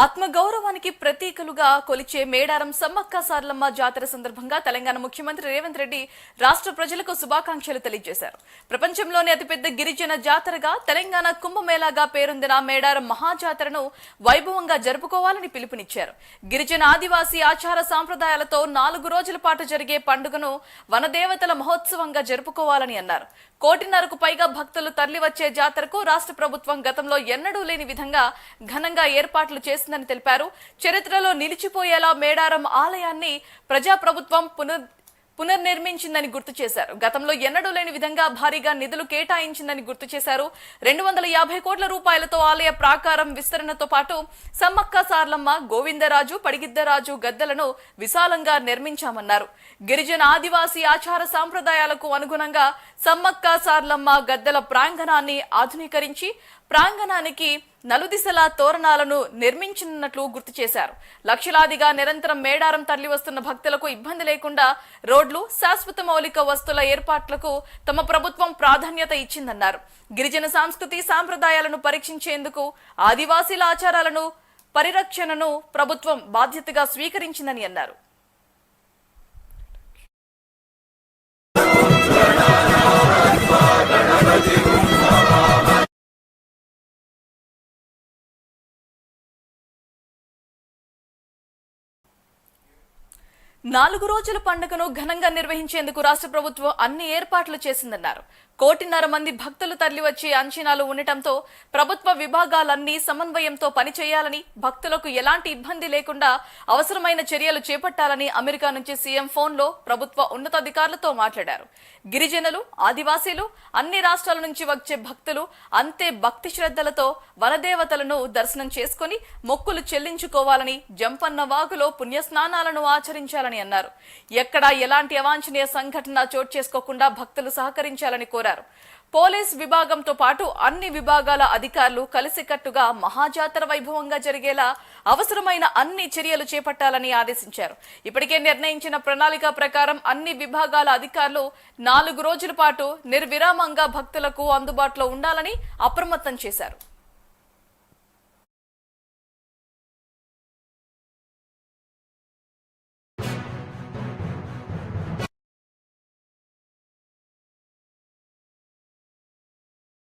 ఆత్మగౌరవానికి ప్రతీకలుగా కొలిచే మేడారం సమ్మక్క సారలమ్మ జాతర సందర్భంగా తెలంగాణ ముఖ్యమంత్రి రేవంత్ రెడ్డి రాష్ట్ర ప్రజలకు శుభాకాంక్షలు తెలియజేశారు. ప్రపంచంలోనే అతిపెద్ద గిరిజన జాతరగా తెలంగాణ కుంభమేళాగా పేరొందిన మేడారం మహాజాతరను వైభవంగా జరుపుకోవాలని పిలుపునిచ్చారు. గిరిజన ఆదివాసీ ఆచార సాంప్రదాయాలతో 4 రోజుల పాటు జరిగే పండుగను వనదేవతల మహోత్సవంగా జరుపుకోవాలని అన్నారు. కోటిన్నరకు పైగా భక్తులు తరలివచ్చే జాతరకు రాష్ట్ర ప్రభుత్వం గతంలో ఎన్నడూ లేని విధంగా ఘనంగా ఏర్పాట్లు చేసిందని తెలిపారు. చరిత్రలో నిలిచిపోయేలా మేడారం ఆలయాన్ని ప్రజాప్రభుత్వం పునర్నిర్మించిందని గుర్తు చేశారు. గతంలో ఎన్నడూ లేని విధంగా భారీగా నిధులు కేటాయించిందని గుర్తు చేశారు. 250 కోట్ల రూపాయలతో ఆలయ ప్రాకారం విస్తరణతో పాటు సమ్మక్క సారలమ్మ, గోవిందరాజు, పడిగిద్దరాజు గద్దెలను విశాలంగా నిర్మించామన్నారు. గిరిజన ఆదివాసీ ఆచార సాంప్రదాయాలకు అనుగుణంగా సమ్మక్క సారలమ్మ గద్దెల ప్రాంగణాన్ని ఆధునీకరించి ప్రాంగణానికి నలుదిశలా తోరణాలను నిర్మించనున్నట్లు గుర్తు చేశారు. లక్షలాదిగా నిరంతరం మేడారం తరలి వస్తున్న భక్తులకు ఇబ్బంది లేకుండా రోడ్లు, శాశ్వత మౌలిక వస్తువుల ఏర్పాట్లకు తమ ప్రభుత్వం ప్రాధాన్యత ఇచ్చిందన్నారు. గిరిజన సంస్కృతి సాంప్రదాయాలను పరీక్షించేందుకు ఆదివాసీల ఆచారాలను పరిరక్షణను ప్రభుత్వం బాధ్యతగా స్వీకరించిందని అన్నారు. నాలుగు రోజుల పండుగను ఘనంగా నిర్వహించేందుకు రాష్ట్ర ప్రభుత్వం అన్ని ఏర్పాట్లు చేసిందన్నారు. 1.5 కోటి మంది భక్తులు తరలివచ్చే అంచనాలు ఉండటంతో ప్రభుత్వ విభాగాలన్నీ సమన్వయంతో పనిచేయాలని, భక్తులకు ఎలాంటి ఇబ్బంది లేకుండా అవసరమైన చర్యలు చేపట్టాలని అమెరికా నుంచి సీఎం ఫోన్లో ప్రభుత్వ ఉన్నతాధికారులతో మాట్లాడారు. గిరిజనులు, ఆదివాసీలు, అన్ని రాష్ట్రాల నుంచి వచ్చే భక్తులు అంతే భక్తి శ్రద్ధలతో వనదేవతలను దర్శనం చేసుకుని మొక్కులు చెల్లించుకోవాలని, జంపన్న వాగులో పుణ్యస్నానాలను ఆచరించాలని అన్నారు. ఎక్కడా ఎలాంటి అవాంఛనీయ సంఘటన చోటు చేసుకోకుండా భక్తులు సహకరించాలని కోరారు. పోలీస్ విభాగంతో పాటు అన్ని విభాగాల అధికారులు కలిసికట్టుగా మహాజాతర వైభవంగా జరిగేలా అవసరమైన అన్ని చర్యలు చేపట్టాలని ఆదేశించారు. ఇప్పటికే నిర్ణయించిన ప్రణాళిక ప్రకారం అన్ని విభాగాల అధికారులు 4 రోజుల పాటు నిర్విరామంగా భక్తులకు అందుబాటులో ఉండాలని అప్రమత్తం చేశారు.